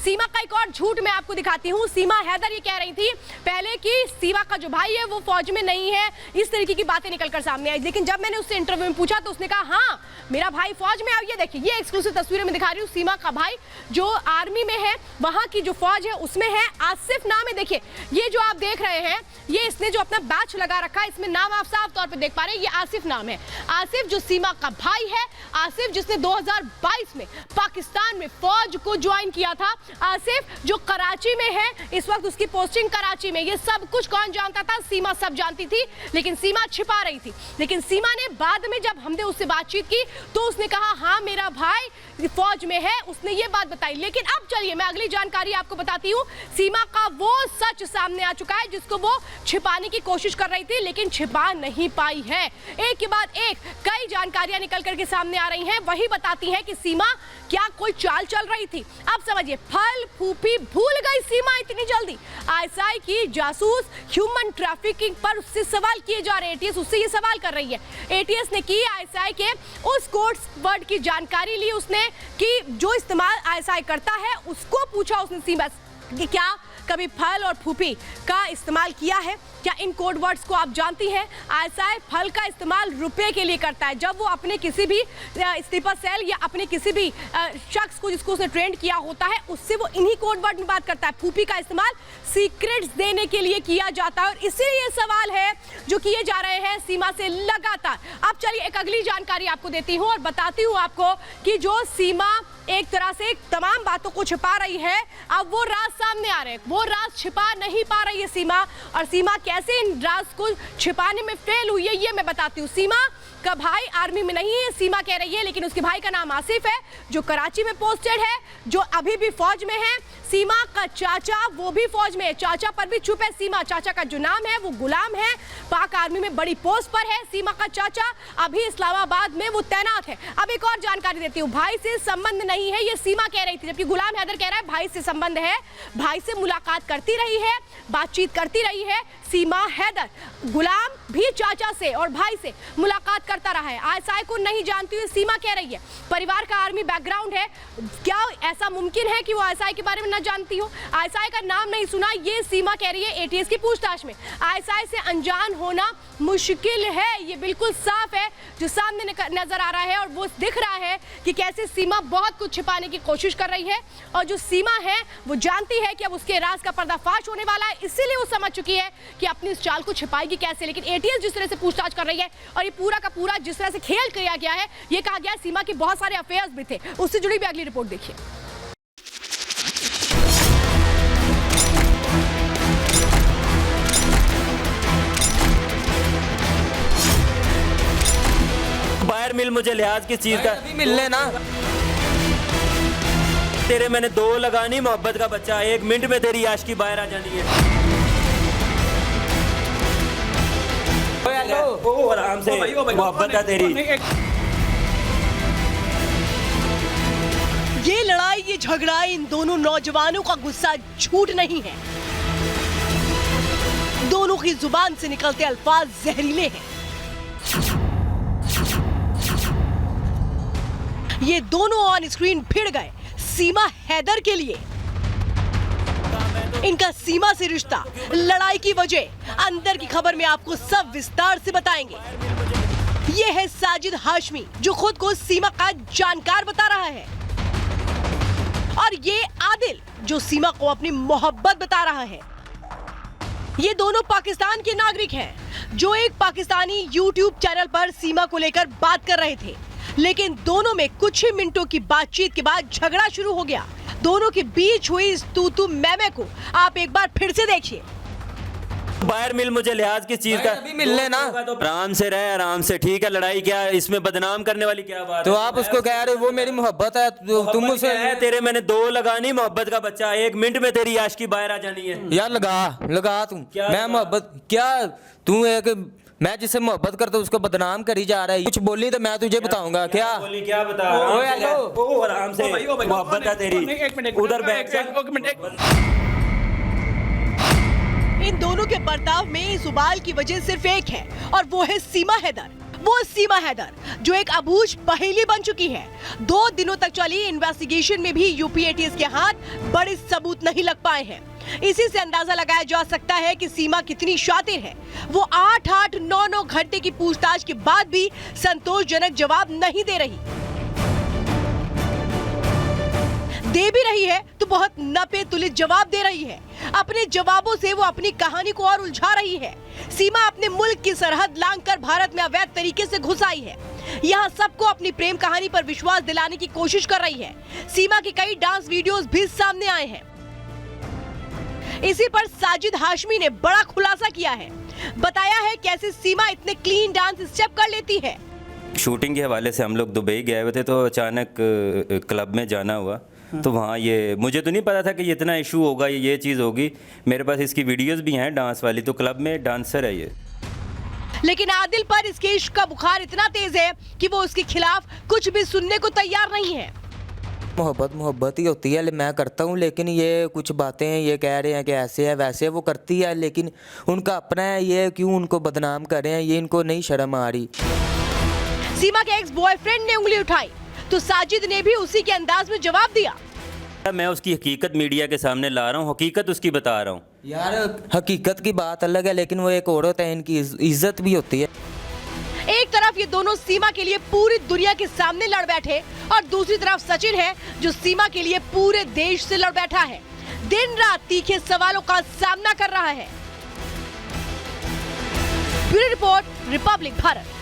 सीमा का एक और झूठ मैं आपको दिखाती हूँ। सीमा हैदर ये कह रही थी पहले कि सीमा का जो भाई है वो फौज में नहीं है, इस तरीके की बातें निकलकर सामने आई। लेकिन जब मैंने उससे इंटरव्यू में पूछा तो उसने कहा हाँ मेरा भाई फौज में। अब ये देखिए, ये एक्सक्लूसिव तस्वीरें मैं दिखा रही हूँ। सीमा का भाई जो आर्मी में है, वहां की जो फौज है उसमें है, आसिफ नाम है। देखिए ये जो आप देख रहे हैं, ये इसने जो अपना बैच लगा रखा है, इसमें नाम आप साफ तौर पे देख पा रहे हैं, ये आसिफ नाम है। आसिफ जो सीमा का भाई है, आसिफ जिसने 2022 में पाकिस्तान में फौज को ज्वाइन किया था, आसिफ जो कराची में है, इस वक्त उसकी पोस्टिंग कराची में। ये सब कुछ कौन जानता था? सीमा सब जानती थी, लेकिन सीमा छिपा रही थी। लेकिन सीमा ने बाद में जब हमने उससे बातचीत की तो उसने कहा हाँ मेरा भाई फौज में है, उसने ये बात बताई। लेकिन अब चलिए मैं अगली जानकारी आपको बताती हूँ। सीमा का वो सच सामने आ चुका है जिसको वो छिपाने की कोशिश कर रही थी, लेकिन छिपा नहीं पाई है। एक के बाद एक कई जानकारियां निकल करके सामने आ रही हैं, वही बताती हैं कि सीमा क्या कोई चाल चल रही थी। अब समझिए, फल फूफी भूल गई सीमा इतनी जल्दी। आईएसआई की जासूस ह्यूमन ट्रैफिकिंग पर उससे सवाल किए जा रहे हैं। एटीएस उससे ये सवाल कर रही है। एटीएस ने की आईएसआई के उस कोड वर्ड की जानकारी ली उसने कि जो इस्तेमाल आईएसआई करता है, उसको पूछा उसने सीमा कि क्या कभी फल और फूफी का इस्तेमाल किया है? क्या इन कोड वर्ड्स को आप जानती हैं? आईएसआई फल का इस्तेमाल रुपए के लिए करता है। जब वो अपने किसी भी स्लीपर सेल या अपने किसी भी शख्स को जिसको उसने ट्रेंड किया होता है, उससे वो इन्हीं कोड वर्ड में बात करता है। फूफी का इस्तेमाल सीक्रेट्स देने के लिए किया जाता है, और इसीलिए ये सवाल है जो किए जा रहे हैं सीमा से लगातार। अब चलिए एक अगली जानकारी आपको देती हूँ और बताती हूँ आपको कि जो सीमा एक तरह से तमाम बातों को छिपा रही है, अब वो राज सामने आ रहे हैं। वो राज छिपा नहीं पा रही है सीमा, और सीमा कैसे इन राज को छिपाने में फेल हुई है ये मैं बताती हूँ। सीमा का भाई आर्मी में नहीं है, सीमा कह रही है, लेकिन उसके भाई का नाम आसिफ है जो कराची में पोस्टेड है, जो अभी भी फौज में है। सीमा का चाचा वो भी फौज में है, चाचा पर भी चुप है सीमा। चाचा का जो नाम है वो गुलाम है, पाक आर्मी में बड़ी पोस्ट पर है। सीमा का चाचा अभी इस्लामाबाद में वो तैनात है। अब एक और जानकारी देती हूँ, भाई से संबंध नहीं है ये सीमा कह रही थी, जबकि गुलाम हैदर कह रहा है भाई से संबंध है। भाई से मुलाकात करती रही है, बातचीत करती रही है सीमा हैदर। गुलाम भी चाचा से और भाई से मुलाकात करता रहा है। आईएसआई को नहीं जानती हुई सीमा कह रही है। परिवार का आर्मी बैकग्राउंड है, क्या ऐसा मुमकिन है कि वो आईएसआई के बारे में न जानती हो? आईएसआई का नाम नहीं सुना, ये सीमा कह रही है एटीएस की पूछताछ में। आईएसआई से अनजान होना मुश्किल है, ये बिल्कुल साफ है जो सामने नजर आ रहा है, और वो दिख रहा है कि कैसे सीमा बहुत कुछ छिपाने की कोशिश कर रही है। और जो सीमा है वो जानती है कि अब उसके राज का पर्दाफाश होने वाला है, इसीलिए वो समझ चुकी है कि अपनी इस चाल को छिपाएगी कैसे। लेकिन एटीएस जिस तरह से पूछताछ कर रही है और ये पूरा का पूरा जिस तरह से खेल किया गया है, ये कहा गया सीमा के बहुत सारे अफेयर्स भी थे, उससे जुड़ी भी अगली रिपोर्ट देखिए। बाहर मिल, मुझे लिहाज किस चीज का अभी मिल लेना। तेरे मैंने 2 लगानी मोहब्बत का बच्चा, 1 मिनट में तेरी आशिकी बाहर आ जानी है। ओ आराम से, मोहब्बत है तेरी। ये लड़ाई, ये झगड़ा, इन दोनों नौजवानों का गुस्सा झूठ नहीं है। दोनों की जुबान से निकलते अल्फाज जहरीले हैं। ये दोनों ऑन स्क्रीन भिड़ गए सीमा हैदर के लिए। इनका सीमा से रिश्ता, लड़ाई की वजह, अंदर की खबर में आपको सब विस्तार से बताएंगे। ये है साजिद हाशमी जो खुद को सीमा का जानकार बता रहा है, और ये आदिल जो सीमा को अपनी मोहब्बत बता रहा है। ये दोनों पाकिस्तान के नागरिक हैं जो एक पाकिस्तानी यूट्यूब चैनल पर सीमा को लेकर बात कर रहे थे, लेकिन दोनों में कुछ ही मिनटों की बातचीत के बाद झगड़ा शुरू हो गया। दोनों के बीच हुई इस तू मैमे को आप एक बार फिर से देखिए। बाहर मिल, मुझे लिहाज किस चीज का? अभी मिल लेना। आराम से रहे, आराम से, ठीक है। लड़ाई क्या है इसमें, बदनाम करने वाली क्या बात तो है? आप उसको कह रहे हो वो मेरी मोहब्बत है, तुम उसे है, तेरे मैंने 2 लगानी मोहब्बत का बच्चा, 1 मिनट में तेरी आशिकी बाहर आ जानी है। यार लगा तू। मैं मोहब्बत क्या, तू एक, मैं जिससे मोहब्बत करता हूँ उसको बदनाम करी जा रहा है। कुछ बोली तो मैं तुझे बताऊंगा। क्या बोली, क्या बता? आराम से, मोहब्बत है तेरी। उधर बैठ। इन दोनों के बर्ताव में इस उबाल की वजह सिर्फ एक है, और वो है सीमा हैदर। वो सीमा हैदर जो एक अबूझ पहेली बन चुकी है। 2 दिनों तक चली इन्वेस्टिगेशन में भी यूपी एटीएस के हाथ बड़े सबूत नहीं लग पाए हैं। इसी से अंदाजा लगाया जा सकता है कि सीमा कितनी शातिर है। वो 8-8, 9-9 घंटे की पूछताछ के बाद भी संतोषजनक जवाब नहीं दे रही। दे भी रही है तो बहुत नपे तुलित जवाब दे रही है। अपने जवाबों से वो अपनी कहानी को और उलझा रही है। सीमा अपने मुल्क की सरहद लांघकर भारत में अवैध तरीके से घुस आई है। यहाँ सबको अपनी प्रेम कहानी पर विश्वास दिलाने की कोशिश कर रही है। सीमा के कई डांस वीडियोस भी सामने आए हैं। इसी पर साजिद हाशमी ने बड़ा खुलासा किया है। बताया है कैसे सीमा इतने क्लीन डांस स्टेप कर लेती है। शूटिंग के हवाले से हम लोग दुबई गए हुए थे, तो अचानक क्लब में जाना हुआ, तो वहाँ ये मुझे तो नहीं पता था कि ये इतना इशू होगा, ये चीज़ होगी। मेरे पास इसकी वीडियोस भी हैं डांस वाली, तो क्लब में डांसर है ये। लेकिन आदिल पर इसके इश्क का बुखार इतना तेज है कि वो उसके खिलाफ कुछ भी सुनने को तैयार नहीं है। मोहब्बत ही होती है, मैं करता हूँ, लेकिन ये कुछ बातें ये कह रहे हैं कि ऐसे है वैसे है, वो करती है, लेकिन उनका अपना है, ये क्यों उनको बदनाम कर रहे हैं, ये इनको नहीं शर्म आ रही। सीमा के एक्स बॉयफ्रेंड ने उंगली उठाई तो साजिद ने भी उसी के अंदाज में जवाब दिया। मैं उसकी हकीकत मीडिया के सामने ला रहा हूँ, हकीकत उसकी बता रहा हूँ। यार हकीकत की बात अलग है, लेकिन वो एक औरत है, इनकी इज्जत भी होती है। एक तरफ ये दोनों सीमा के लिए पूरी दुनिया के सामने लड़ बैठे और दूसरी तरफ सचिन है जो सीमा के लिए पूरे देश से लड़ बैठा है। दिन रात तीखे सवालों का सामना कर रहा है। Bureau report, Republic Bharat.